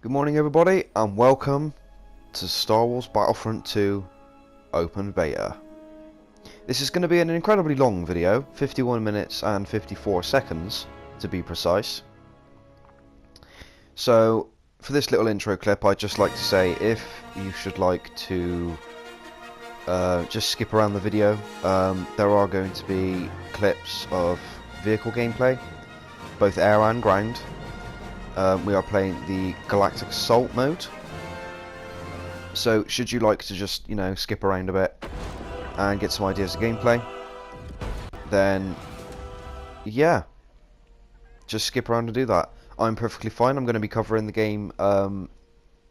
Good morning everybody and welcome to Star Wars Battlefront 2 Open Beta. This is going to be an incredibly long video, 51 minutes and 54 seconds to be precise. So for this little intro clip I'd just like to say if you should like to just skip around the video, there are going to be clips of vehicle gameplay, both air and ground. We are playing the Galactic Assault mode, so should you like to just, skip around a bit and get some ideas of gameplay, then yeah, just skip around and do that. I'm perfectly fine. I'm going to be covering the game,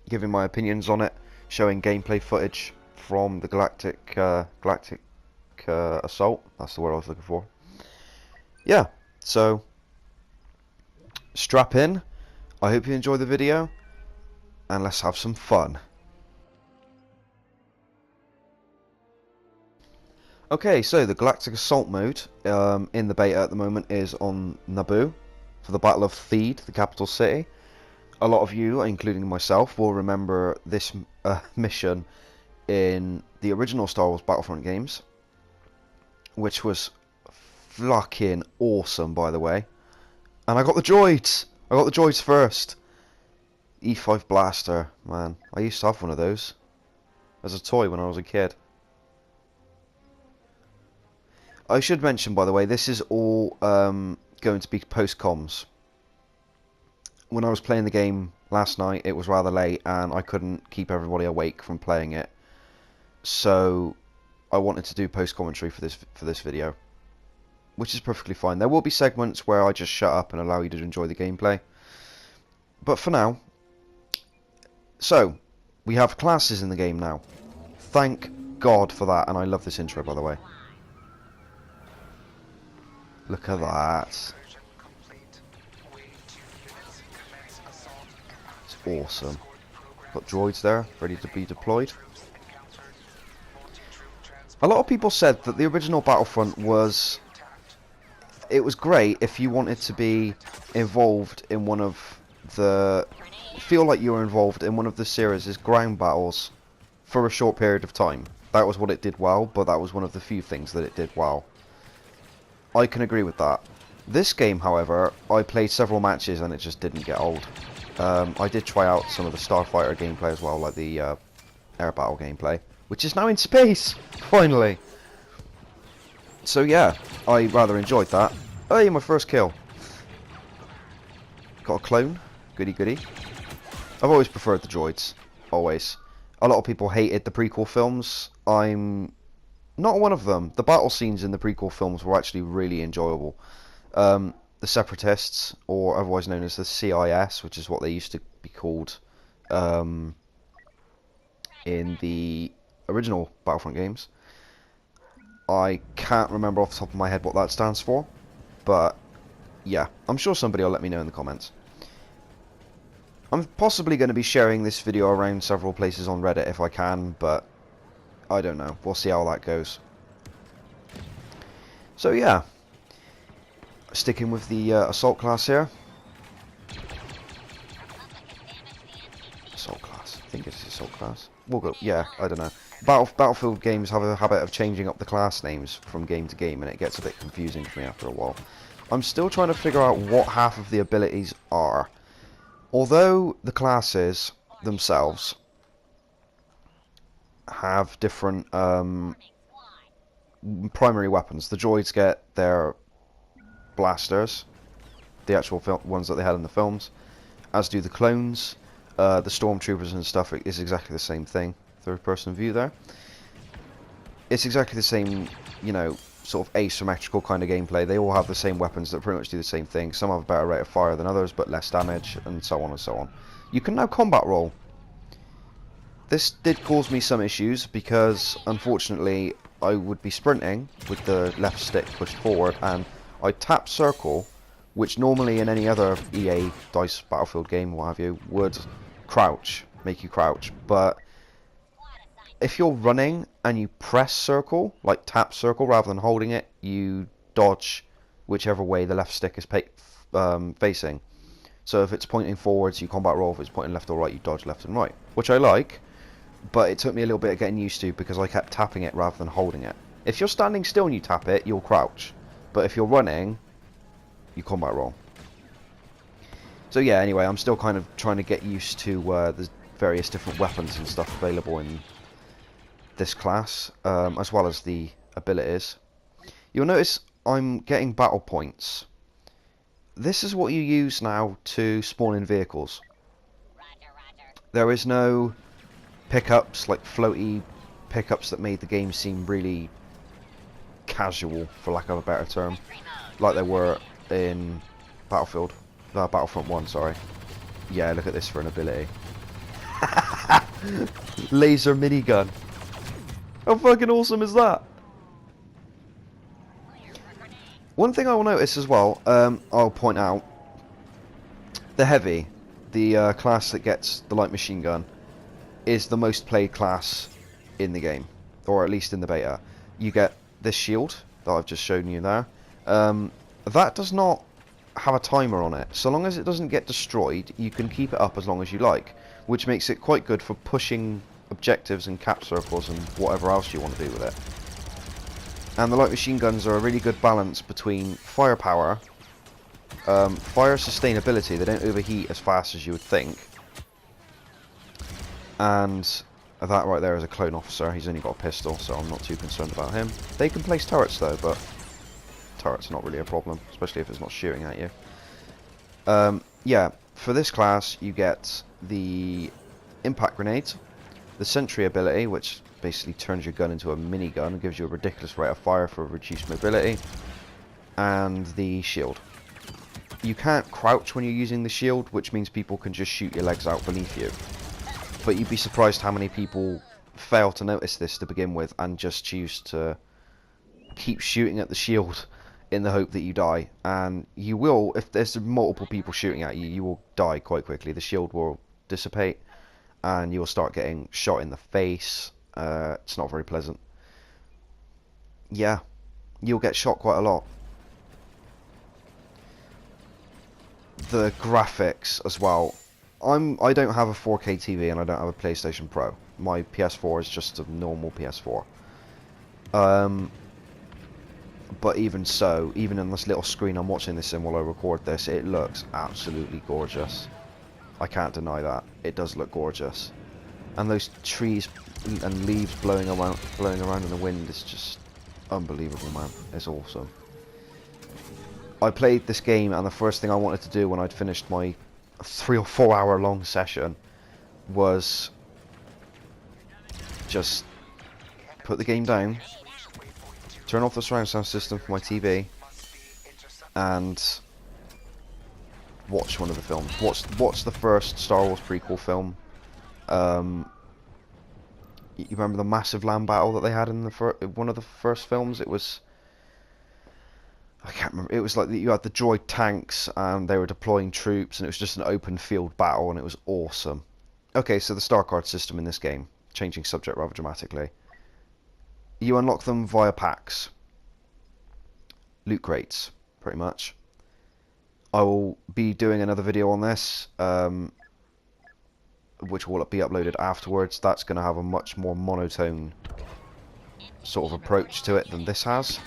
giving my opinions on it, showing gameplay footage from the Galactic Assault. That's the word I was looking for. Yeah, so strap in. I hope you enjoy the video, and let's have some fun. Okay, so the Galactic Assault mode in the beta at the moment is on Naboo for the Battle of Theed, the capital city. A lot of you, including myself, will remember this mission in the original Star Wars Battlefront games, which was fucking awesome, by the way. And I got the droids! I got the droids first. E5 blaster, man. I used to have one of those as a toy when I was a kid. I should mention, by the way, this is all going to be post-comms. When I was playing the game last night, it was rather late and I couldn't keep everybody awake from playing it. So I wanted to do post-commentary for this video, which is perfectly fine. There will be segments where I just shut up and allow you to enjoy the gameplay. But for now, so we have classes in the game now. Thank God for that, and I love this intro, by the way. Look at that. It's awesome. Got droids there, ready to be deployed. A lot of people said that the original Battlefront was great if you wanted to be involved in one of the... feel like you were involved in one of the series' ground battles for a short period of time. That was what it did well, but that was one of the few things that it did well. I can agree with that. This game, however, I played several matches and it just didn't get old. I did try out some of the Starfighter gameplay as well, like the air battle gameplay, which is now in space, finally. So yeah, I rather enjoyed that. Hey, my first kill. Got a clone. Goody goody. I've always preferred the droids. Always. A lot of people hated the prequel films. I'm not one of them. The battle scenes in the prequel films were actually really enjoyable. The Separatists, or otherwise known as the CIS, which is what they used to be called in the original Battlefront games. I can't remember off the top of my head what that stands for, but yeah, I'm sure somebody will let me know in the comments. I'm possibly going to be sharing this video around several places on Reddit if I can, but I don't know. We'll see how that goes. So yeah, sticking with the assault class here. Assault class. I think it's assault class. We'll go. Yeah, I don't know. Battlefield games have a habit of changing up the class names from game to game, and it gets a bit confusing for me after a while. I'm still trying to figure out what half of the abilities are. Although the classes themselves have different primary weapons, the droids get their blasters, the actual ones that they had in the films, as do the clones. The stormtroopers and stuff is exactly the same thing. Third-person view there. It's exactly the same, sort of asymmetrical kind of gameplay. They all have the same weapons that pretty much do the same thing. Some have a better rate of fire than others, but less damage, and so on and so on. You can now combat roll. This did cause me some issues, because unfortunately I would be sprinting with the left stick pushed forward, and I tap circle, which normally in any other EA DICE Battlefield game, what have you, would crouch, make you crouch, but if you're running and you press circle, like tap circle rather than holding it, you dodge whichever way the left stick is facing. So if it's pointing forwards, you combat roll. If it's pointing left or right, you dodge left and right, which I like. But it took me a little bit of getting used to because I kept tapping it rather than holding it. If you're standing still and you tap it, you'll crouch. But if you're running, you combat roll. So yeah, anyway, I'm still kind of trying to get used to the various different weapons and stuff available in this class, as well as the abilities. You'll notice I'm getting battle points. This is what you use now to spawn in vehicles. There is no pickups, like floaty pickups that made the game seem really casual, for lack of a better term, like they were in Battlefront 1, sorry. Yeah, look at this for an ability. Laser minigun. How fucking awesome is that? One thing I will notice as well, I'll point out, the Heavy, the class that gets the light machine gun, is the most played class in the game, or at least in the beta. You get this shield that I've just shown you there. That does not have a timer on it. So long as it doesn't get destroyed, you can keep it up as long as you like, which makes it quite good for pushing objectives and cap circles and whatever else you want to do with it. And the light machine guns are a really good balance between firepower, fire sustainability, they don't overheat as fast as you would think, and that right there is a clone officer. He's only got a pistol, so I'm not too concerned about him. They can place turrets though, but turrets are not really a problem, especially if it's not shooting at you. Yeah, for this class you get the impact grenade, the sentry ability, which basically turns your gun into a minigun and gives you a ridiculous rate of fire for reduced mobility, and the shield. You can't crouch when you're using the shield, which means people can just shoot your legs out beneath you. But you'd be surprised how many people fail to notice this to begin with and just choose to keep shooting at the shield in the hope that you die. And you will, if there's multiple people shooting at you, you will die quite quickly. The shield will dissipate and you'll start getting shot in the face. It's not very pleasant. Yeah, you'll get shot quite a lot. The graphics as well. I don't have a 4K TV and I don't have a PlayStation Pro. My PS4 is just a normal PS4. But even so, even on this little screen I'm watching this in while I record this, it looks absolutely gorgeous. I can't deny that. It does look gorgeous. And those trees and leaves blowing around in the wind is just unbelievable, man. It's awesome. I played this game and the first thing I wanted to do when I'd finished my 3 or 4 hour long session was just put the game down, turn off the surround sound system for my TV, and watch one of the films. Watch the first Star Wars prequel film. You remember the massive land battle that they had in one of the first films? It was, I can't remember. It was like you had the droid tanks and they were deploying troops, and it was just an open field battle, and it was awesome. Okay, so the star card system in this game, changing subject rather dramatically. You unlock them via packs, loot crates, pretty much. I will be doing another video on this, which will be uploaded afterwards. That's going to have a much more monotone sort of approach to it than this has.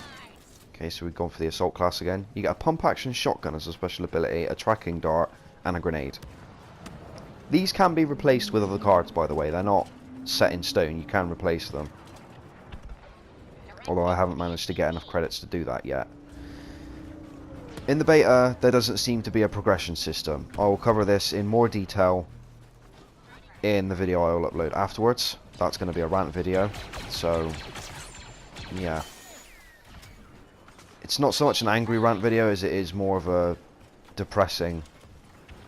Okay, so we've gone for the assault class again. You get a pump action shotgun as a special ability, a tracking dart, and a grenade. These can be replaced with other cards, by the way. They're not set in stone. You can replace them. Although I haven't managed to get enough credits to do that yet. In the beta, there doesn't seem to be a progression system. I will cover this in more detail in the video I will upload afterwards. That's going to be a rant video. So, yeah. It's not so much an angry rant video as it is more of a depressing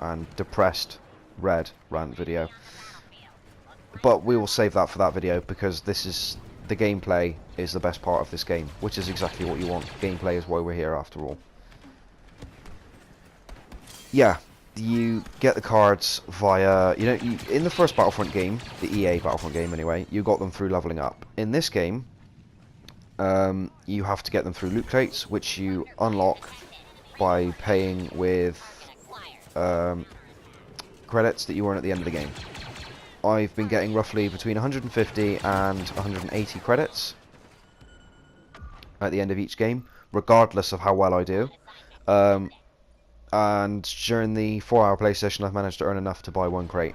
and depressed red rant video. But we will save that for that video because this is the gameplay is the best part of this game, which is exactly what you want. Gameplay is why we're here after all. Yeah, you get the cards via, in the first Battlefront game, the EA Battlefront game anyway, you got them through leveling up. In this game, you have to get them through loot crates, which you unlock by paying with credits that you earn at the end of the game. I've been getting roughly between 150 and 180 credits at the end of each game, regardless of how well I do. And during the 4-hour play session, I've managed to earn enough to buy one crate.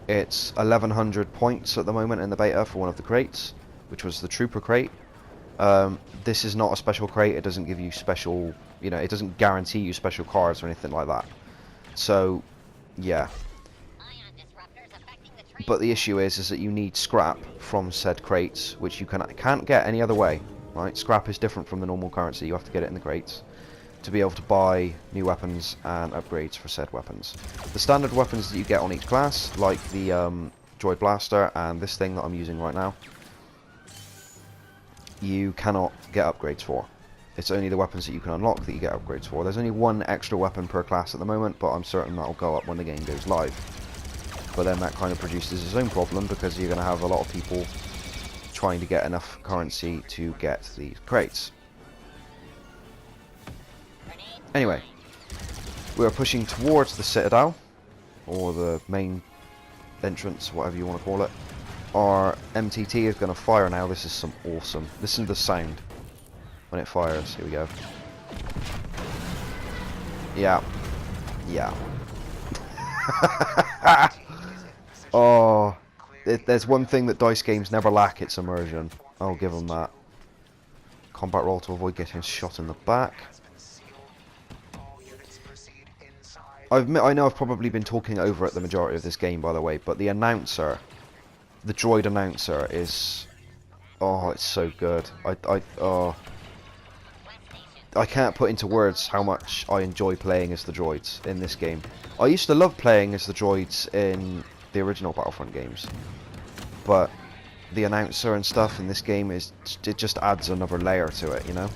It's 1100 points at the moment in the beta for one of the crates, which was the Trooper crate. This is not a special crate. It doesn't give you special, you know, it doesn't guarantee you special cards or anything like that. So, yeah. But the issue is that you need scrap from said crates, which you can't get any other way. Right? Scrap is different from the normal currency. You have to get it in the crates to be able to buy new weapons and upgrades for said weapons. The standard weapons that you get on each class, like the Droid Blaster and this thing that I'm using right now, you cannot get upgrades for. It's only the weapons that you can unlock that you get upgrades for. There's only one extra weapon per class at the moment, but I'm certain that'll go up when the game goes live. But then that kind of produces its own problem, because you're going to have a lot of people trying to get enough currency to get these crates. Anyway, we're pushing towards the Citadel, or the main entrance, whatever you want to call it. Our MTT is going to fire now. This is some awesome. Listen to the sound when it fires. Here we go. Yeah. Yeah. Oh, there's one thing that dice games never lack, it's immersion. I'll give them that. Combat roll to avoid getting shot in the back. I know I've probably been talking over it the majority of this game, by the way, but the announcer, the droid announcer is, oh, it's so good. I can't put into words how much I enjoy playing as the droids in this game. I used to love playing as the droids in the original Battlefront games, but the announcer and stuff in this game it just adds another layer to it, you know.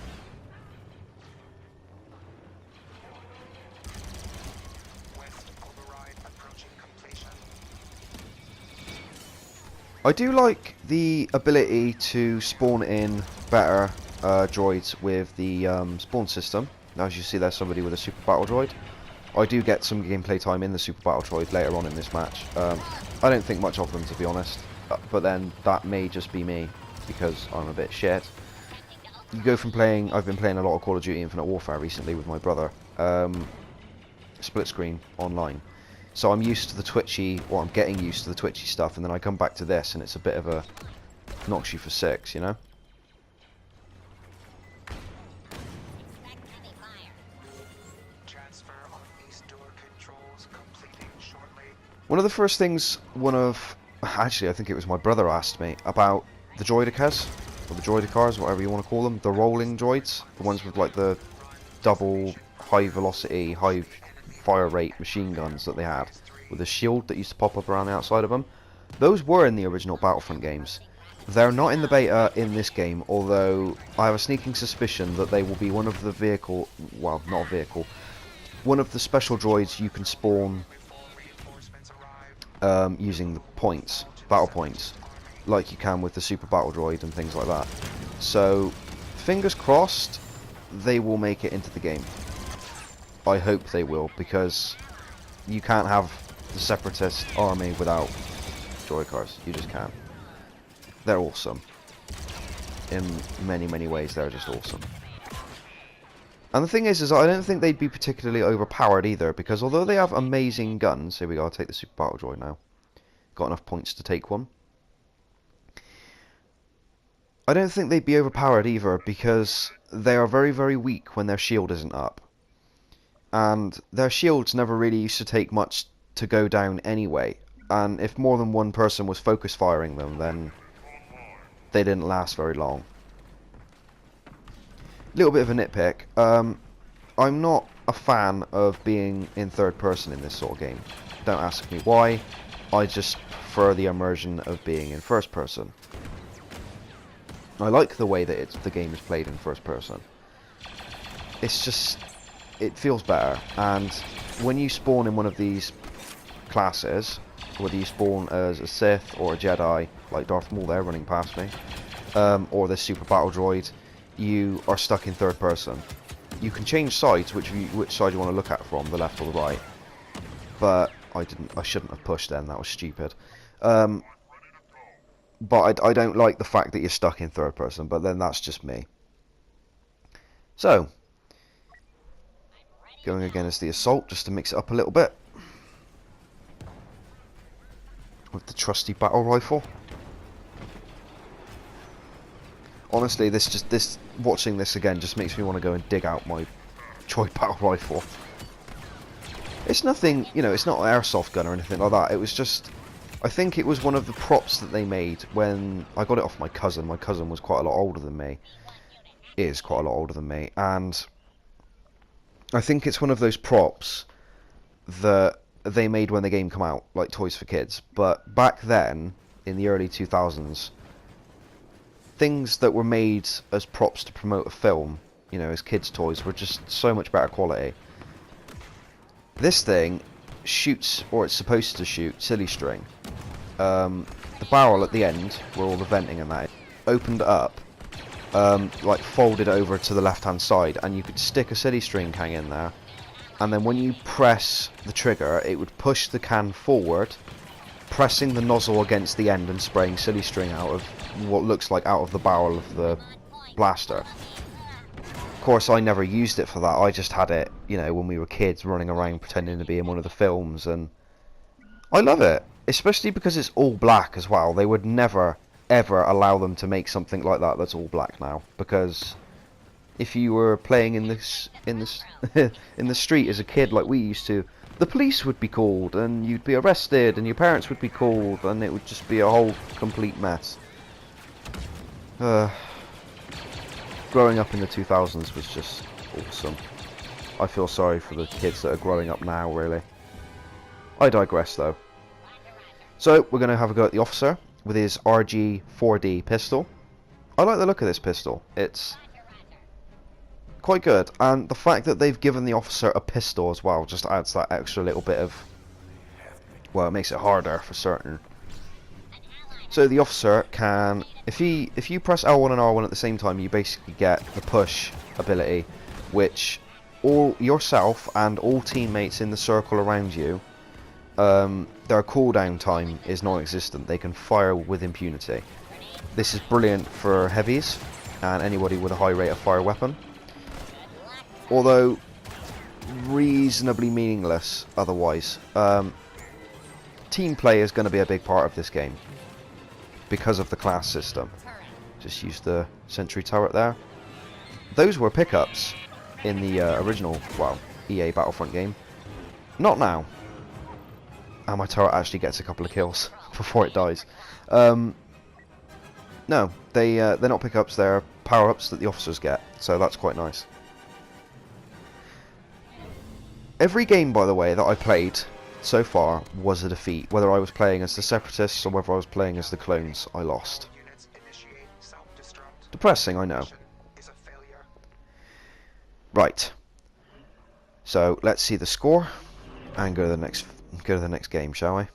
I do like the ability to spawn in better droids with the spawn system. Now, as you see, there's somebody with a super battle droid. I do get some gameplay time in the super battle droid later on in this match. I don't think much of them, to be honest, but then that may just be me, because I'm a bit shit. You go from playing, I've been playing a lot of Call of Duty Infinite Warfare recently with my brother, split screen online. So I'm used to the twitchy, or I'm getting used to the twitchy stuff, and then I come back to this and it's a bit of a knocks you for six, you know? One of the first things actually I think it was my brother asked me about the droidicas, or the droidicars, whatever you want to call them, the rolling droids, the ones with like the double high velocity, high fire rate machine guns that they had, with a shield that used to pop up around the outside of them. Those were in the original Battlefront games. They're not in the beta in this game, although I have a sneaking suspicion that they will be one of the vehicle, well, not a vehicle, one of the special droids you can spawn using the points, battle points, like you can with the super battle droid and things like that. So, fingers crossed, they will make it into the game. I hope they will, because you can't have the Separatist army without droid cars. You just can't. They're awesome. In many, many ways, they're just awesome. And the thing is I don't think they'd be particularly overpowered either, because although they have amazing guns, here we go, I'll take the super battle droid now. Got enough points to take one. I don't think they'd be overpowered either, because they are very, very weak when their shield isn't up. And their shields never really used to take much to go down anyway, and if more than one person was focus firing them, then they didn't last very long. Little bit of a nitpick, I'm not a fan of being in third person in this sort of game. Don't ask me why, I just prefer the immersion of being in first person. I like the way that the game is played in first person. It's just, it feels better, and when you spawn in one of these classes, whether you spawn as a Sith or a Jedi, like Darth Maul there running past me, or the super battle droid, you are stuck in third person. you can change sides, which side you want to look at from, the left or the right. But I shouldn't have pushed then, that was stupid. But I don't like the fact that you're stuck in third person, but then that's just me. So, going again as the assault, just to mix it up a little bit. With the trusty battle rifle. Honestly, watching this again just makes me want to go and dig out my Droid battle rifle. It's nothing, you know, it's not an airsoft gun or anything like that. It was just, I think it was one of the props that they made when I got it off my cousin. My cousin was quite a lot older than me. Is quite a lot older than me, and I think it's one of those props that they made when the game came out, like Toys for Kids. But back then, in the early 2000s, things that were made as props to promote a film, you know, as kids' toys, were just so much better quality. This thing shoots, or it's supposed to shoot, silly string. The barrel at the end, where all the venting and that is, opened up, like folded over to the left-hand side, and you could stick a silly string can in there. And then when you press the trigger, it would push the can forward, pressing the nozzle against the end and spraying silly string out of what looks like out of the barrel of the blaster. Of course, I never used it for that. I just had it, you know, when we were kids, running around pretending to be in one of the films, and I love it, especially because it's all black as well. They would never, ever allow them to make something like that that's all black now, because if you were playing in this in the street as a kid like we used to, the police would be called, and you'd be arrested, and your parents would be called, and it would just be a whole complete mess. Growing up in the 2000s was just awesome. I feel sorry for the kids that are growing up now, really. I digress, though. So, we're going to have a go at the officer with his RG-4D pistol. I like the look of this pistol. It's quite good, and the fact that they've given the officer a pistol as well just adds that extra little bit of, well, it makes it harder for certain. So the officer can, if you press L1 and R1 at the same time, you basically get the push ability, which all yourself and all teammates in the circle around you, their cooldown time is non-existent. They can fire with impunity. This is brilliant for heavies and anybody with a high rate of fire weapon, although reasonably meaningless otherwise. Team play is going to be a big part of this game because of the class system. Just use the sentry turret there. Those were pickups in the original, well, EA Battlefront game. Not now. And my turret actually gets a couple of kills before it dies. No, they're not pickups, they're power-ups that the officers get, so that's quite nice. Every game, by the way, that I played so far was a defeat. Whether I was playing as the Separatists or whether I was playing as the clones, I lost. Depressing, I know. Right. So let's see the score and go to the next game, shall we?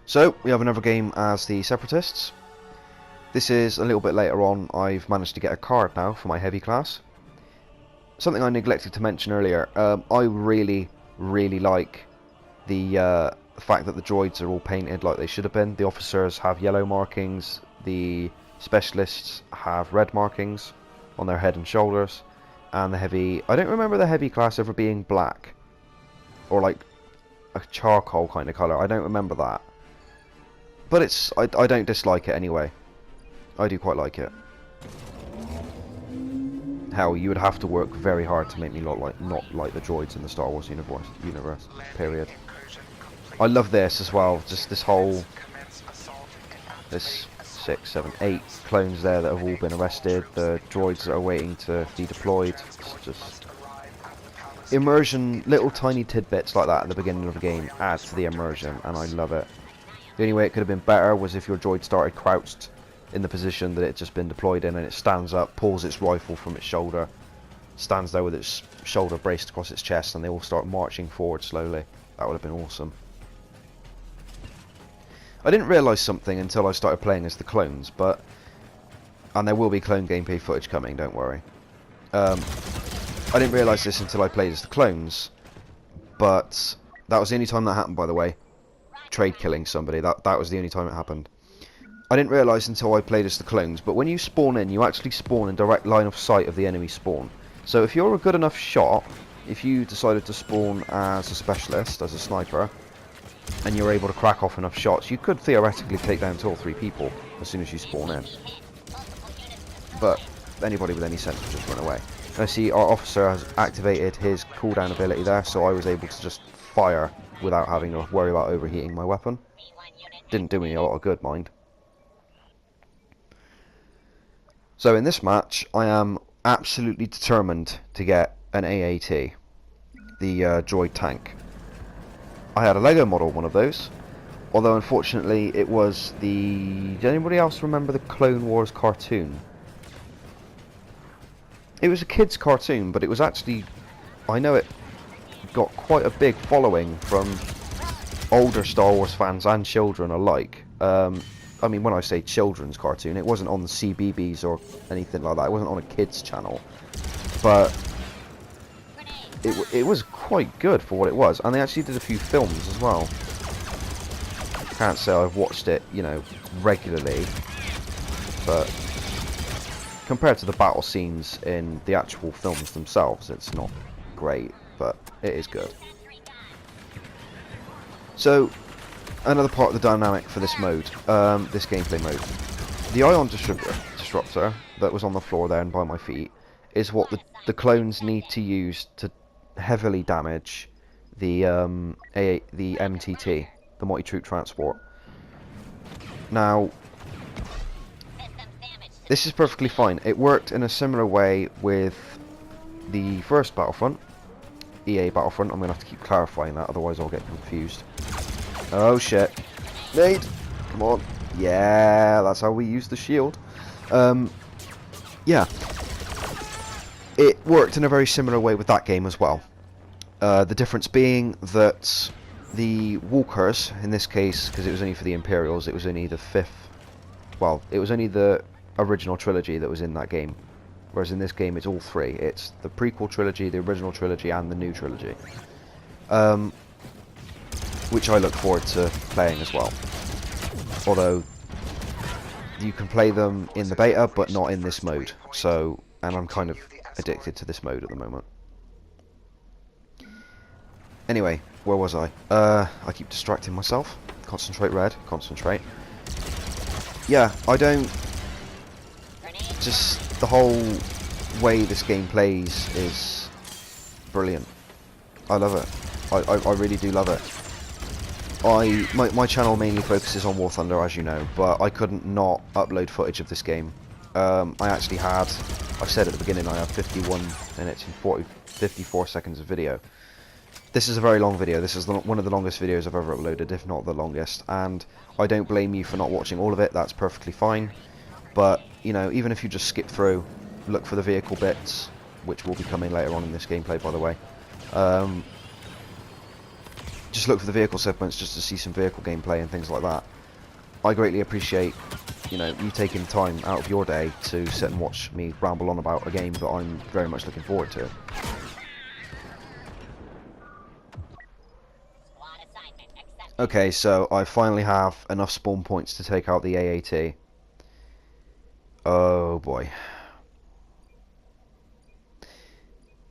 So, we have another game as the Separatists. This is a little bit later on. I've managed to get a card now for my heavy class. Something I neglected to mention earlier, I really like the fact that the droids are all painted like they should have been. The officers have yellow markings, the specialists have red markings on their head and shoulders, and the heavy... I don't remember the heavy class ever being black, or like a charcoal kind of colour. I don't remember that. But it's... I don't dislike it anyway. I do quite like it. Hell, you would have to work very hard to make me not like the droids in the Star Wars universe, period. I love this as well, just this whole There's 6, 7, 8 clones there that have all been arrested. The droids that are waiting to be deployed. It's just immersion, little tiny tidbits like that at the beginning of the game add to the immersion, and I love it. The only way it could have been better was if your droid started crouched in the position that it had just been deployed in, and it stands up, pulls its rifle from its shoulder, stands there with its shoulder braced across its chest, and they all start marching forward slowly. That would have been awesome. I didn't realise something until I started playing as the clones, and there will be clone gameplay footage coming, don't worry. I didn't realise this until I played as the clones, but that was the only time that happened, by the way. Trade killing somebody, that was the only time it happened. I didn't realise until I played as the clones, but when you spawn in, you actually spawn in direct line of sight of the enemy spawn. So if you're a good enough shot, if you decided to spawn as a specialist, as a sniper, and you're able to crack off enough shots, you could theoretically take down 2 or 3 people as soon as you spawn in. But anybody with any sense would just run away. And I see our officer has activated his cooldown ability there, so I was able to just fire without having to worry about overheating my weapon. Didn't do me a lot of good, mind. So in this match, I am absolutely determined to get an AAT, the droid tank. I had a Lego model, one of those, although unfortunately it was the... Does anybody else remember the Clone Wars cartoon? It was a kid's cartoon, but it was actually... I know it got quite a big following from older Star Wars fans and children alike. I mean, when I say children's cartoon, it wasn't on the CBBS or anything like that. It wasn't on a kids channel, but it was quite good for what it was. And they actually did a few films as well. Can't say I've watched it, you know, regularly, but compared to the battle scenes in the actual films themselves, it's not great, but it is good. So, another part of the dynamic for this mode, this gameplay mode. The ion disruptor that was on the floor there and by my feet is what the clones need to use to heavily damage the MTT, the multi-troop transport. Now, this is perfectly fine. It worked in a similar way with the first Battlefront, EA Battlefront. I'm going to have to keep clarifying that, otherwise I'll get confused. Oh shit. Nade! Come on. Yeah, that's how we use the shield. Yeah. It worked in a very similar way with that game as well. The difference being that the walkers, in this case, because it was only for the Imperials, it was only the 5th... Well, it was only the original trilogy that was in that game. Whereas in this game it's all 3. It's the prequel trilogy, the original trilogy, and the new trilogy. Which I look forward to playing as well. Although, you can play them in the beta, but not in this mode. So, and I'm kind of addicted to this mode at the moment. Anyway, where was I? I keep distracting myself. Concentrate, Red. Concentrate. Yeah, I don't... Just the whole way this game plays is brilliant. I love it. I really do love it. My channel mainly focuses on War Thunder, as you know, but I couldn't not upload footage of this game. I actually had, I said at the beginning, I have 51 minutes and 54 seconds of video. This is a very long video. This is one of the longest videos I've ever uploaded, if not the longest, and I don't blame you for not watching all of it. That's perfectly fine. But, you know, even if you just skip through, look for the vehicle bits, which will be coming later on in this gameplay, by the way. Just look for the vehicle segments just to see some vehicle gameplay and things like that. I greatly appreciate, you know, you taking time out of your day to sit and watch me ramble on about a game that I'm very much looking forward to. Okay, so I finally have enough spawn points to take out the AAT. Oh boy.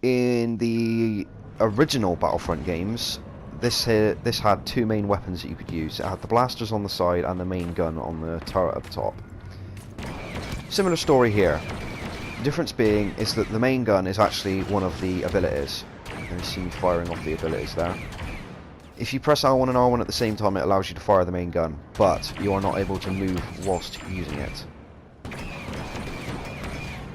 In the original Battlefront games, this had 2 main weapons that you could use. It had the blasters on the side and the main gun on the turret up top. Similar story here. The difference being is that the main gun is actually one of the abilities. You can see me firing off the abilities there. If you press R1 and R1 at the same time, it allows you to fire the main gun, but you are not able to move whilst using it.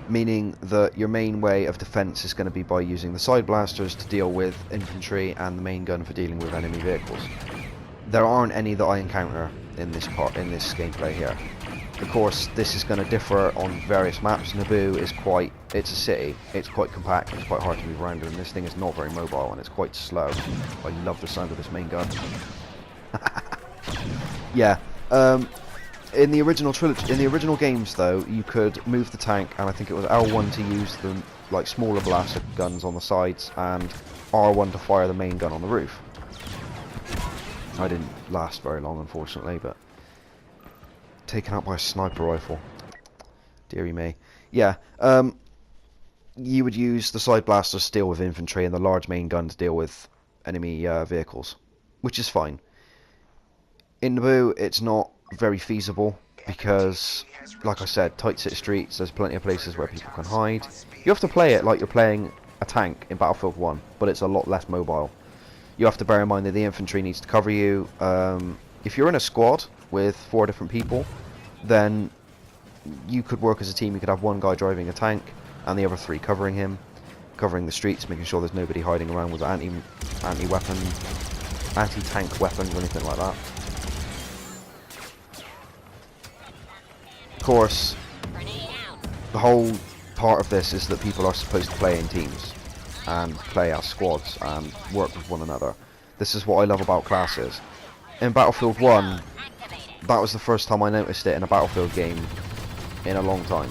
Meaning that your main way of defense is going to be by using the side blasters to deal with infantry and the main gun for dealing with enemy vehicles. There aren't any that I encounter in this gameplay here. Of course, this is going to differ on various maps. Naboo is it's a city, it's quite compact, it's quite hard to move around, and this thing is not very mobile and it's quite slow. I love the sound of this main gun. Yeah, in the original trilogy, in the original games though, you could move the tank, and I think it was L1 to use the like smaller blaster guns on the sides, and R1 to fire the main gun on the roof. I didn't last very long, unfortunately, but taken out by a sniper rifle. Deary me. Yeah, you would use the side blasters to deal with infantry and the large main gun to deal with enemy vehicles, which is fine. In Naboo, it's not very feasible because, like I said, tight city streets, there's plenty of places where people can hide. You have to play it like you're playing a tank in Battlefield 1, but it's a lot less mobile. You have to bear in mind that the infantry needs to cover you. If you're in a squad with 4 different people, then you could work as a team. You could have one guy driving a tank and the other 3 covering him, covering the streets, making sure there's nobody hiding around with anti-tank weapons or anything like that. Of course, the whole part of this is that people are supposed to play in teams and play as squads and work with one another. This is what I love about classes. In Battlefield 1, that was the first time I noticed it in a Battlefield game in a long time.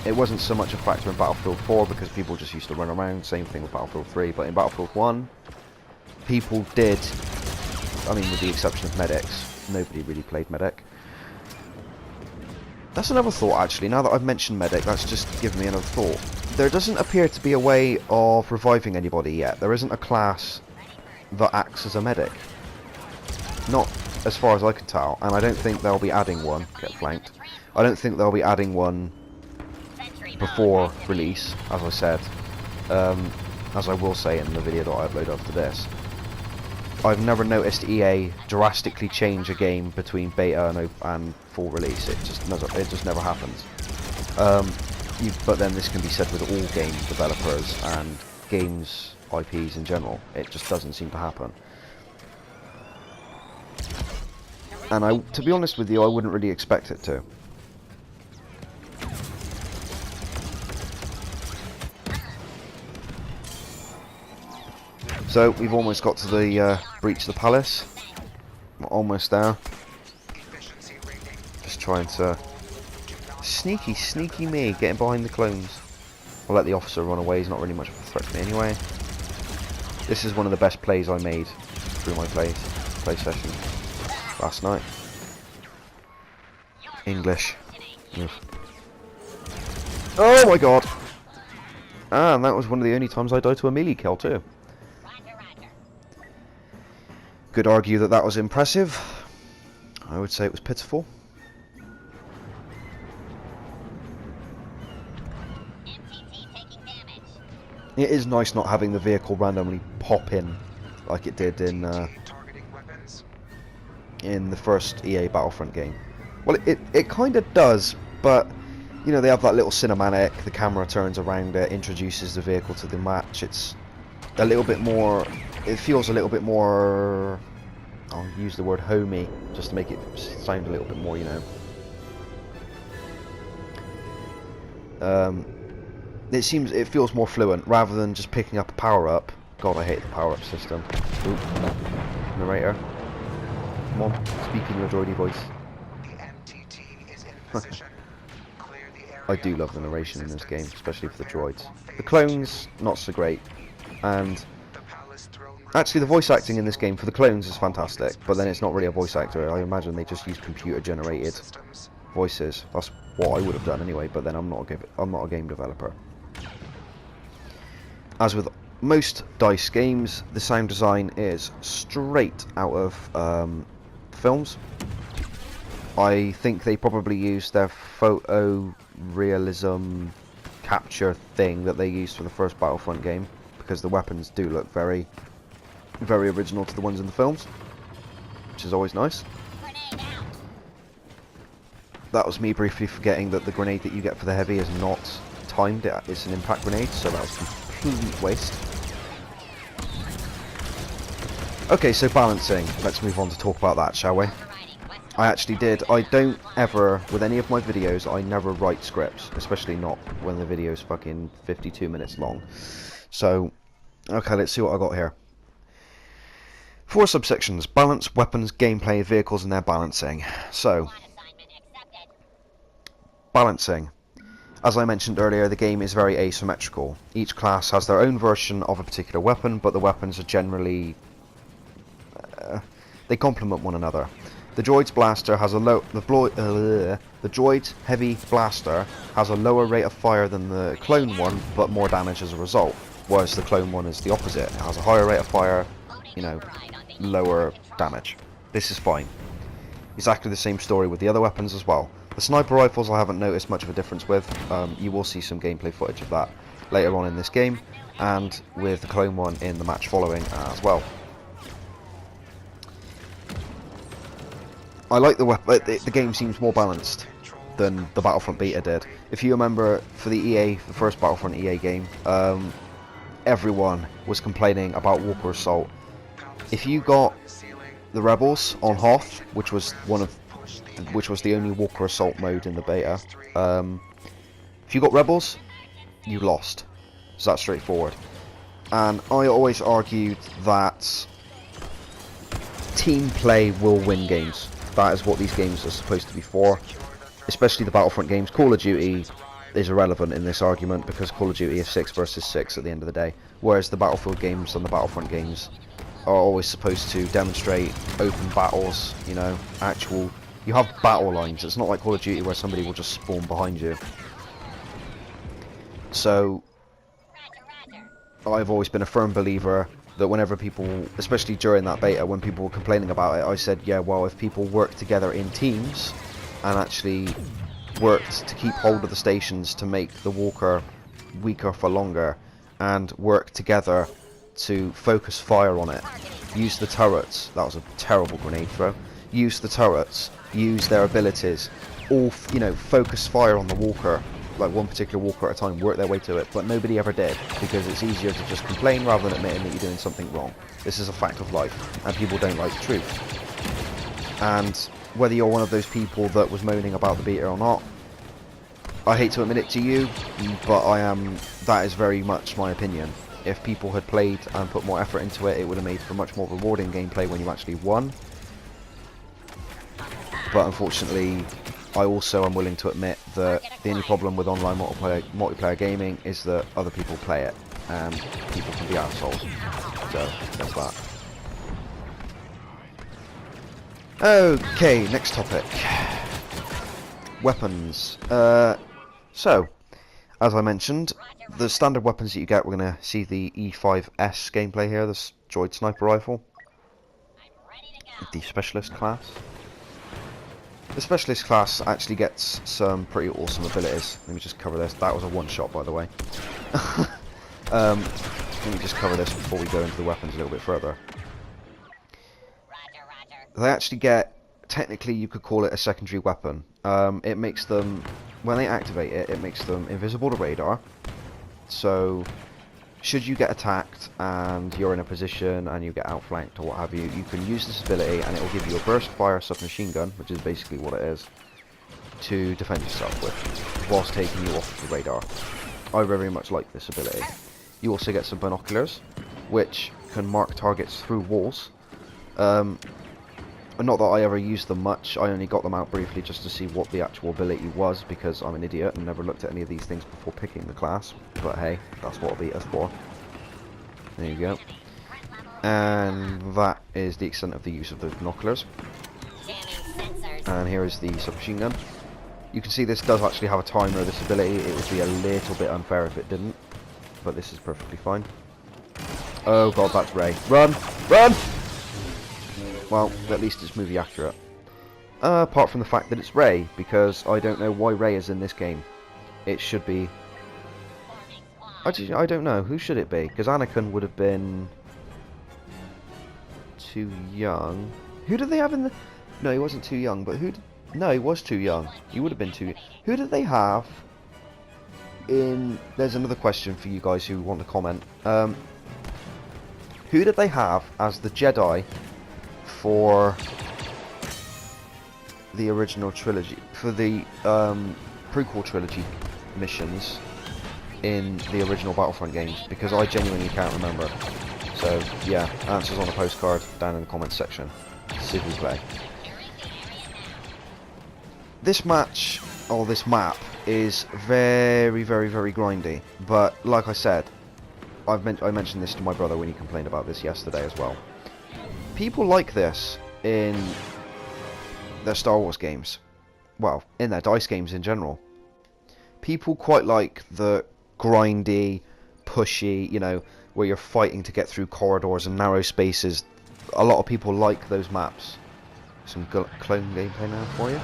It wasn't so much a factor in Battlefield 4 because people just used to run around, same thing with Battlefield 3, but in Battlefield 1, people did, I mean with the exception of medics, nobody really played medic. That's another thought actually, now that I've mentioned medic, that's just given me another thought. There doesn't appear to be a way of reviving anybody yet. There isn't a class that acts as a medic. Not as far as I can tell, and I don't think they'll be adding one. Get flanked. I don't think they'll be adding one before release, as I said. As I will say in the video that I upload after this. I've never noticed EA drastically change a game between beta and full release. It just never happens. But then this can be said with all game developers and games IPs in general. It just doesn't seem to happen. And to be honest with you, I wouldn't really expect it to. So we've almost got to the breach of the palace. We're almost there. Just trying to sneaky me getting behind the clones. I'll let the officer run away. He's not really much of a threat to me anyway. This is one of the best plays I made through my play session last night. English. Ugh. Oh my god! And that was one of the only times I died to a melee kill too. Could argue that that was impressive. I would say it was pitiful. It is nice not having the vehicle randomly pop in like it did in the first EA Battlefront game. Well, it kind of does, but you know, they have that little cinematic, the camera turns around it, introduces the vehicle to the match. It's a little bit more, it feels a little bit more, I'll use the word homey, just to make it sound a little bit more, you know. It feels more fluent, rather than just picking up a power-up. God, I hate the power-up system. Oop. Narrator. Come on, speak in your droidy voice. I do love the narration in this game, especially for the droids. The clones, not so great. And actually the voice acting in this game for the clones is fantastic, but then it's not really a voice actor. I imagine they just use computer generated voices. That's what I would have done anyway, but then I'm not a game developer. As with most DICE games, the sound design is straight out of films. I think they probably used their photorealism capture thing that they used for the first Battlefront game, because the weapons do look very Very original to the ones in the films, which is always nice. That was me briefly forgetting that the grenade that you get for the heavy is not timed, it's an impact grenade, so that was a complete waste. Okay, so balancing. Let's move on to talk about that, shall we? I don't ever, with any of my videos, I never write scripts, especially not when the video's fucking 52 minutes long. So, okay, let's see what I got here. 4 subsections: balance, weapons, gameplay, vehicles and their balancing. So, balancing. As I mentioned earlier, the game is very asymmetrical. Each class has their own version of a particular weapon, but the weapons are generally... they complement one another. The droid's blaster has a the droid's heavy blaster has a lower rate of fire than the clone one, but more damage as a result. Whereas the clone one is the opposite. It has a higher rate of fire, you know, lower damage. This is fine. Exactly the same story with the other weapons as well. The sniper rifles I haven't noticed much of a difference with. You will see some gameplay footage of that later on in this game, and with the clone one in the match following as well. I like the game seems more balanced than the Battlefront beta did. If you remember, for the first Battlefront EA game, everyone was complaining about Walker Assault. If you got the Rebels on Hoth, which was the only Walker Assault mode in the beta, if you got Rebels, you lost. It's that straightforward. And I always argued that team play will win games. That is what these games are supposed to be for, especially the Battlefront games. Call of Duty is irrelevant in this argument because Call of Duty is 6 versus 6 at the end of the day, whereas the Battlefield games and the Battlefront games are always supposed to demonstrate open battles, you know, you have battle lines. It's not like Call of Duty where somebody will just spawn behind you. So I've always been a firm believer that whenever people, especially during that beta, when people were complaining about it, I said, yeah, well, if people work together in teams and actually worked to keep hold of the stations to make the Walker weaker for longer, and work together to focus fire on it, use the turrets, that was a terrible grenade throw, use the turrets, use their abilities, all, you know, focus fire on the Walker, like one particular Walker at a time, work their way to it, but nobody ever did, because it's easier to just complain rather than admitting that you're doing something wrong. This is a fact of life, and people don't like the truth. And whether you're one of those people that was moaning about the beta or not, I hate to admit it to you, but that is very much my opinion. If people had played and put more effort into it, it would have made for much more rewarding gameplay when you actually won. But unfortunately, I also am willing to admit that the only problem with online multiplayer gaming is that other people play it, and people can be assholes. So, that's that. Okay, next topic. Weapons. So, as I mentioned, the standard weapons that you get, we're going to see the E5S gameplay here, this droid sniper rifle. The specialist class. The specialist class actually gets some pretty awesome abilities. Let me just cover this. That was a one-shot, by the way. Let me just cover this before we go into the weapons a little bit further. They actually get, technically you could call it a secondary weapon. It makes them, when they activate it, it makes them invisible to radar. So, should you get attacked and you're in a position and you get outflanked or what have you, you can use this ability and it will give you a burst fire submachine gun, which is basically what it is, to defend yourself with, whilst taking you off the radar. I very much like this ability. You also get some binoculars, which can mark targets through walls. Not that I ever used them much, I only got them out briefly just to see what the actual ability was, because I'm an idiot and never looked at any of these things before picking the class. But hey, that's what a beta's for. There you go. And that is the extent of the use of those binoculars. And here is the submachine gun. You can see this does actually have a timer of this ability. It would be a little bit unfair if it didn't, but this is perfectly fine. Oh god, that's Ray. Run! Run! Well, at least it's movie accurate. Apart from the fact that it's Ray, because I don't know why Ray is in this game. It should be... I don't know, who should it be? Because Anakin would have been... too young. Who did they have in the... No, he wasn't too young, but who... No, he was too young. He would have been too... Who did they have in... There's another question for you guys who want to comment. Who did they have as the Jedi for the original trilogy? For the prequel trilogy missions in the original Battlefront games? Because I genuinely can't remember. So, yeah, answers on a postcard down in the comments section. S'il vous plaît. This match, or this map, is very, very, very grindy. But, like I said, I mentioned this to my brother when he complained about this yesterday as well. People like this in their Star Wars games. Well, in their DICE games in general. People quite like the grindy, pushy, you know, where you're fighting to get through corridors and narrow spaces. A lot of people like those maps. Some clone gameplay now for you.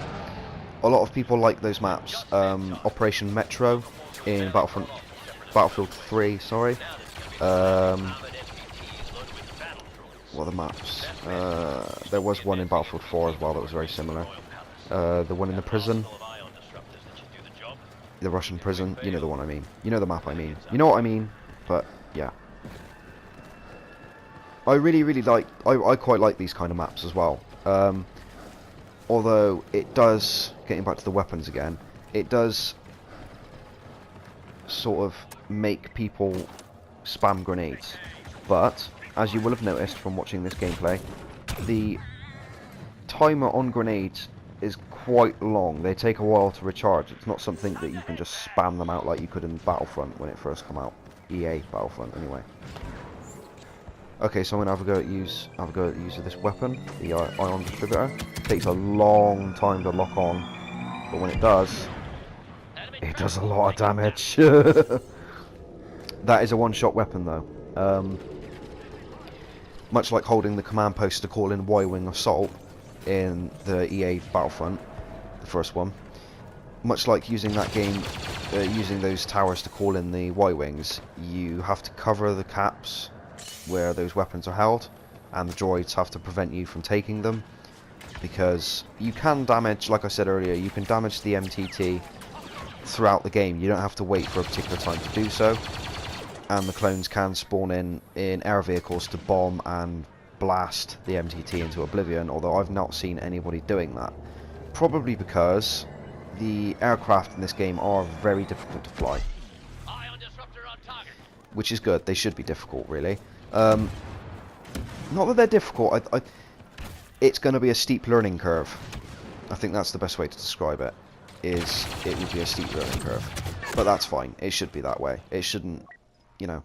A lot of people like those maps. Operation Metro in Battlefield 3, sorry. What are the maps? There was one in Battlefield 4 as well that was very similar. The one in the prison. The Russian prison. You know the one I mean. You know the map I mean. You know what I mean, but yeah. I really, really like... I quite like these kind of maps as well. Although it does, getting back to the weapons again, it does sort of make people spam grenades. But, as you will have noticed from watching this gameplay, the timer on grenades is quite long. They take a while to recharge. It's not something that you can just spam them out like you could in Battlefront when it first came out. EA Battlefront, anyway. Okay, so I'm gonna have a go at use of this weapon, the ion distributor. It takes a long time to lock on, but when it does a lot of damage. That is a one-shot weapon, though. Much like holding the command post to call in Y-wing assault in the EA Battlefront, the first one. Much like using that game, using those towers to call in the Y-wings, you have to cover the caps where those weapons are held, and the droids have to prevent you from taking them, because you can damage, like I said earlier, you can damage the MTT throughout the game. You don't have to wait for a particular time to do so, and the clones can spawn in air vehicles to bomb and blast the MTT into oblivion, although I've not seen anybody doing that. Probably because the aircraft in this game are very difficult to fly. Which is good. They should be difficult, really. Not that they're difficult. It's going to be a steep learning curve. I think that's the best way to describe it. It would be a steep learning curve. But that's fine. It should be that way. It shouldn't, you know...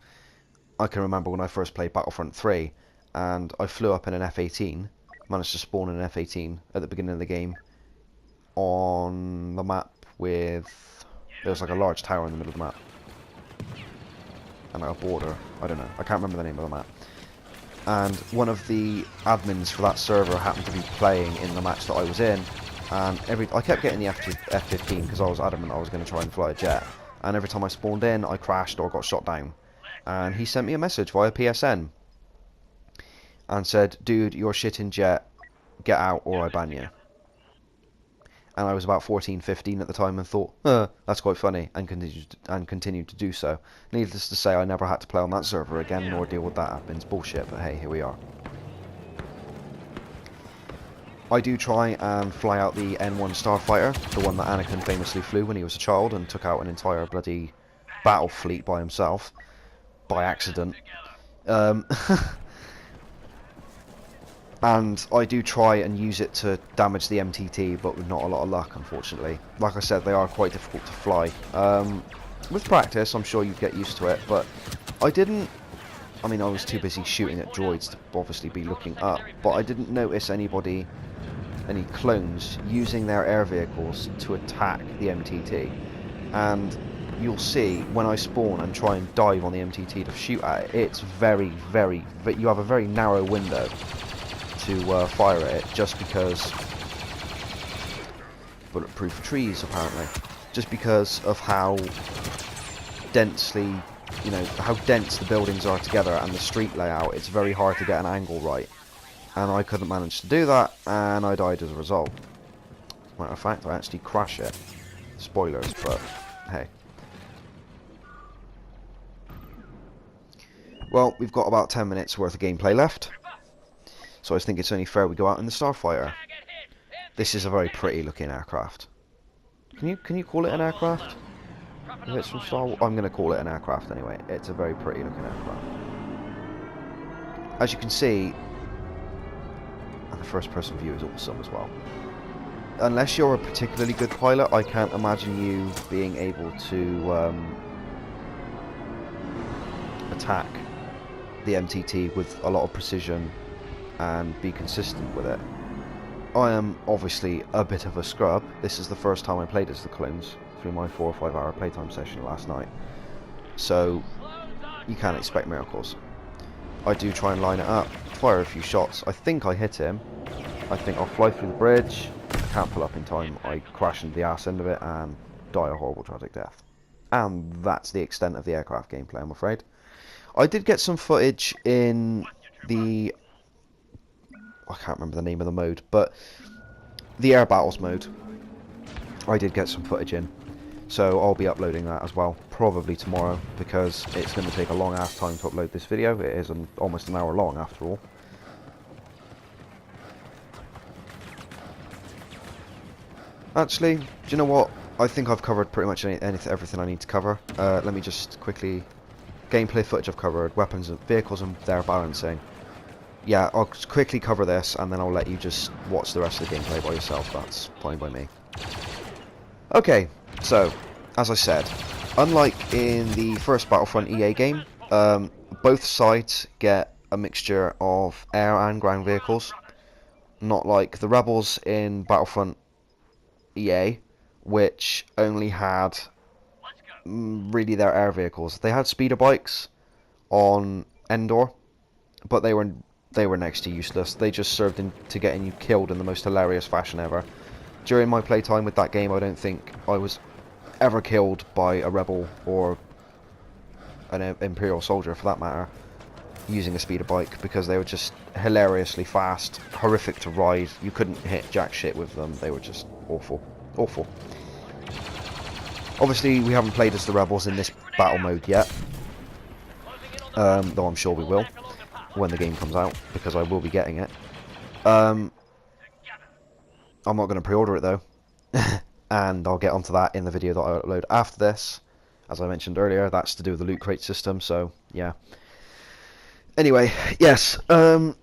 I can remember when I first played Battlefront 3, and I flew up in an F-18, managed to spawn in an F-18 at the beginning of the game, on the map with... There was like a large tower in the middle of the map. And a border, I don't know, I can't remember the name of the map. And one of the admins for that server happened to be playing in the match that I was in, and I kept getting the F-15 because I was adamant I was going to try and fly a jet, and every time I spawned in I crashed or got shot down. And he sent me a message via PSN and said, "Dude, you're shit in jet, get out or I ban you." And I was about 14, 15 at the time and thought, that's quite funny, and continued to do so. Needless to say, I never had to play on that server again, nor deal with that admin's bullshit, but hey, here we are. I do try and fly out the N1 Starfighter, the one that Anakin famously flew when he was a child and took out an entire bloody battle fleet by himself, by accident. And I do try and use it to damage the MTT, but with not a lot of luck, unfortunately. Like I said, they are quite difficult to fly. With practice, I'm sure you'd get used to it, but I didn't... I mean, I was too busy shooting at droids to obviously be looking up, but I didn't notice any clones using their air vehicles to attack the MTT. And you'll see, when I spawn and try and dive on the MTT to shoot at it, it's very, very... You have a very narrow window to fire at it, just because bulletproof trees, apparently, just because of how densely, you know, how dense the buildings are together and the street layout. It's very hard to get an angle right, and I couldn't manage to do that, and I died as a result. Matter of fact, I actually crash it. Spoilers, but hey. Well, we've got about 10 minutes worth of gameplay left, so I think it's only fair we go out in the Starfighter. This is a very pretty looking aircraft. Can you call it an aircraft? If it's from Star Wars, I'm going to call it an aircraft anyway. It's a very pretty looking aircraft. As you can see, and the first person view is awesome as well. Unless you're a particularly good pilot, I can't imagine you being able to attack the MTT with a lot of precision and be consistent with it. I am obviously a bit of a scrub. This is the first time I played as the clones through my 4 or 5 hour playtime session last night. So you can't expect miracles. I do try and line it up, fire a few shots. I think I hit him. I think I'll fly through the bridge. I can't pull up in time. I crash into the ass end of it and die a horrible tragic death. And that's the extent of the aircraft gameplay, I'm afraid. I did get some footage in the... I can't remember the name of the mode, but the air battles mode. I did get some footage in. So I'll be uploading that as well, probably tomorrow, because it's going to take a long ass time to upload this video. It is almost an hour long after all. Actually, do you know what? I think I've covered pretty much everything I need to cover. Let me just quickly... Gameplay footage I've covered, weapons and vehicles and their balancing. Yeah, I'll quickly cover this and then I'll let you just watch the rest of the gameplay by yourself. That's fine by me. Okay, so, as I said, unlike in the first Battlefront EA game, both sides get a mixture of air and ground vehicles. Not like the Rebels in Battlefront EA, which only had really their air vehicles. They had speeder bikes on Endor, but they were next to useless. They just served to getting you killed in the most hilarious fashion ever. During my playtime with that game, I don't think I was ever killed by a rebel or an Imperial soldier, for that matter, using a speeder bike, because they were just hilariously fast, horrific to ride. You couldn't hit jack shit with them. They were just awful. Awful. Obviously, we haven't played as the rebels in this battle mode yet, though I'm sure we will when the game comes out, because I will be getting it. I'm not going to pre-order it though, and I'll get onto that in the video that I upload after this. As I mentioned earlier, that's to do with the loot crate system, so yeah. Anyway, yes, Let's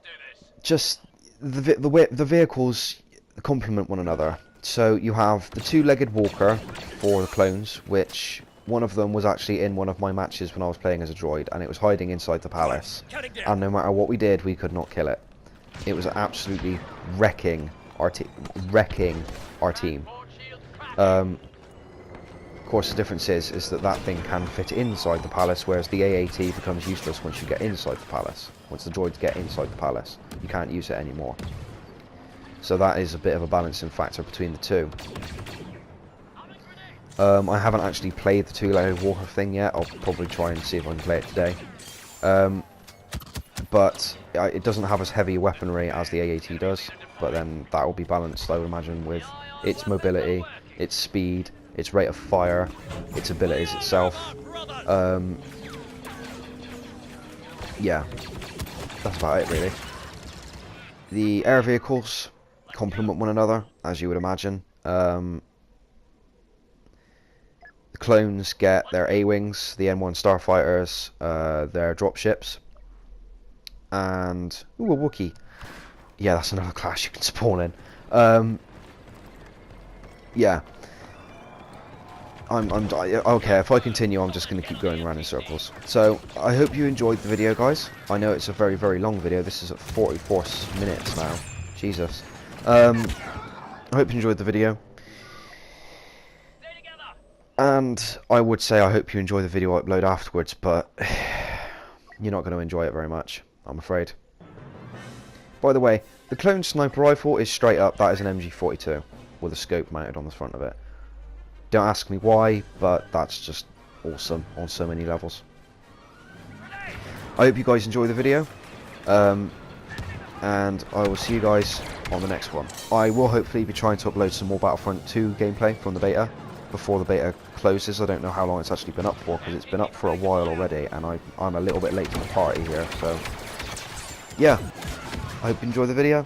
do this. just the vehicles complement one another. So you have the two-legged walker for the clones, which one of them was actually in one of my matches when I was playing as a droid, and it was hiding inside the palace. And no matter what we did, we could not kill it. It was absolutely wrecking our team. Of course, the difference is that thing can fit inside the palace, whereas the AAT becomes useless once you get inside the palace. Once the droids get inside the palace, you can't use it anymore. So that is a bit of a balancing factor between the two. I haven't actually played the two-legged walker thing yet. I'll probably try and see if I can play it today. But it doesn't have as heavy weaponry as the AAT does, but then that will be balanced, I would imagine, with its mobility, its speed, its rate of fire, its abilities itself. Yeah, that's about it really. The air vehicles complement one another, as you would imagine. The clones get their A-Wings, the N1 Starfighters, their dropships, and ooh, a Wookiee. Yeah, that's another class you can spawn in. Yeah. Okay, if I continue, I'm just going to keep going around in circles. So, I hope you enjoyed the video, guys. I know it's a very, very long video. This is at 44 minutes now. Jesus. I hope you enjoyed the video. And I would say I hope you enjoy the video I upload afterwards, but you're not going to enjoy it very much, I'm afraid. By the way, the clone sniper rifle is straight up, that is an MG42 with a scope mounted on the front of it. Don't ask me why, but that's just awesome on so many levels. I hope you guys enjoy the video, and I will see you guys on the next one. I will hopefully be trying to upload some more Battlefront 2 gameplay from the beta before the beta closes. I don't know how long it's actually been up for, because it's been up for a while already, and I'm a little bit late to the party here, so yeah. I hope you enjoy the video,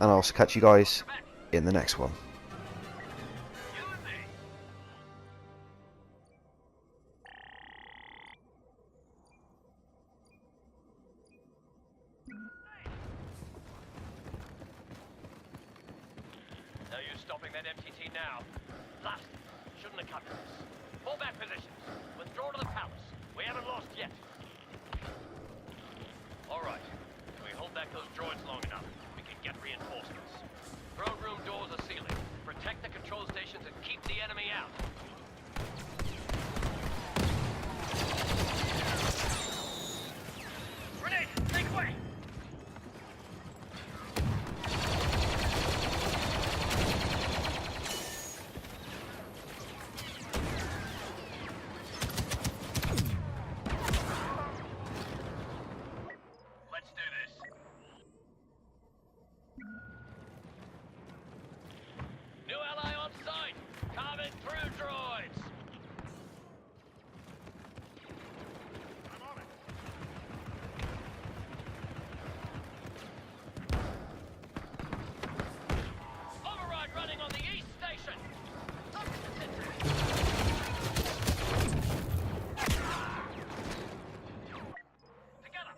and I'll catch you guys in the next one. No use stopping that MTT now. Blast! Shouldn't have come to this. Fall back positions. Withdraw to the palace. We haven't lost yet. Alright. If we hold back those droids long enough, we can get reinforcements. Throne room doors are sealing. Protect the control stations and keep the enemy out. Grenade! Take away! Let's do this. New ally on site! Coming through, droids! I'm on it. Override running on the east station! Target the sentry! Together!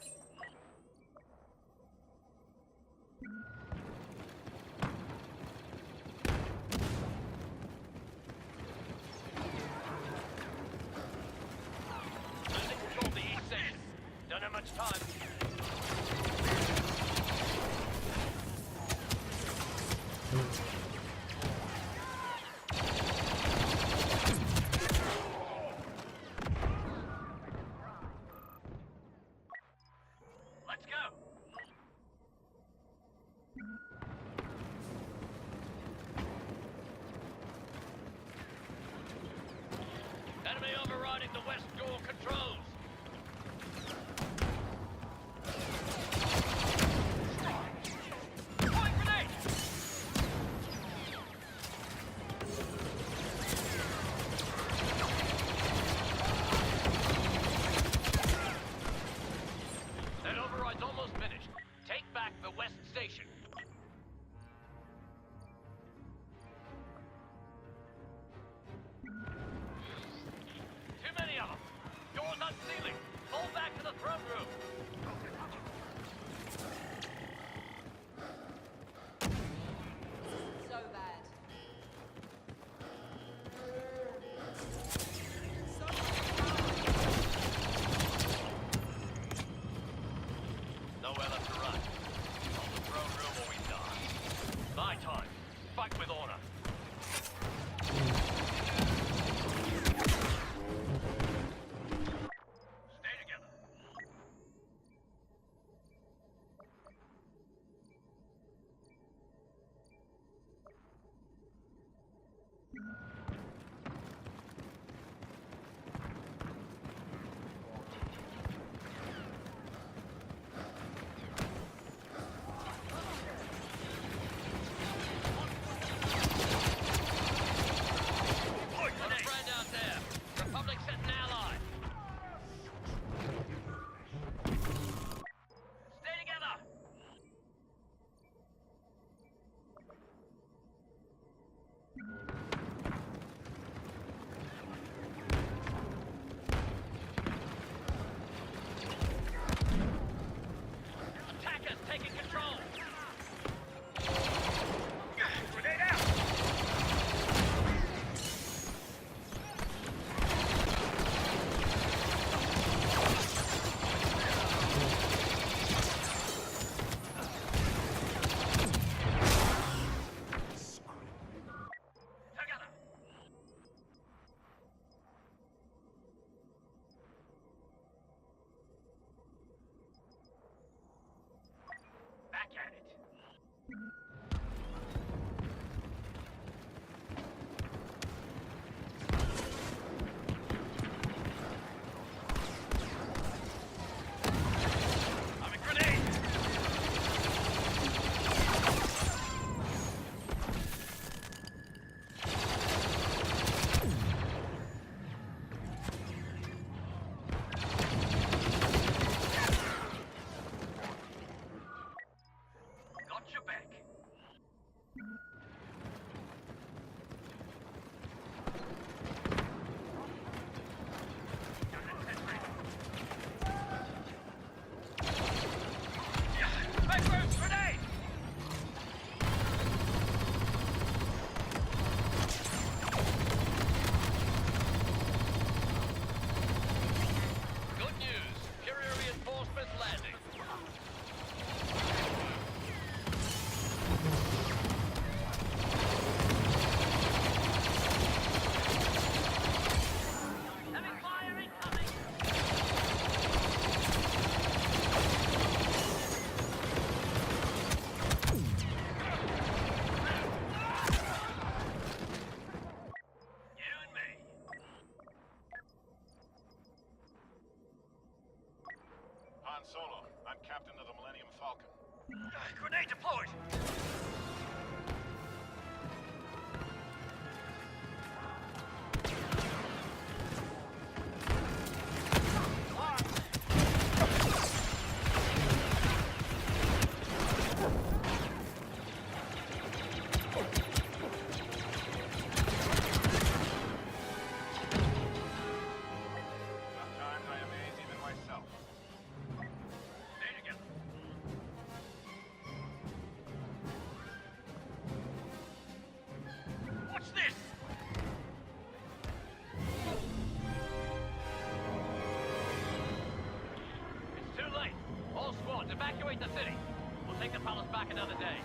Losing control of the east station. Don't have much time. Let's go. Enemy overriding the west door controls. Throwing grenade! That override's almost finished. Take back the west station. Too many of them. Doors unsealing. Fall back to the throne room. So bad. Nowhere left to run. On the throne room or we die. My time. Fight with honor. Stay together. Han Solo. I'm captain of the Millennium Falcon. Grenade deployed! Sometimes I amaze even myself. There you go. What's this? It's too late. All squads, evacuate the city. We'll take the palace back another day.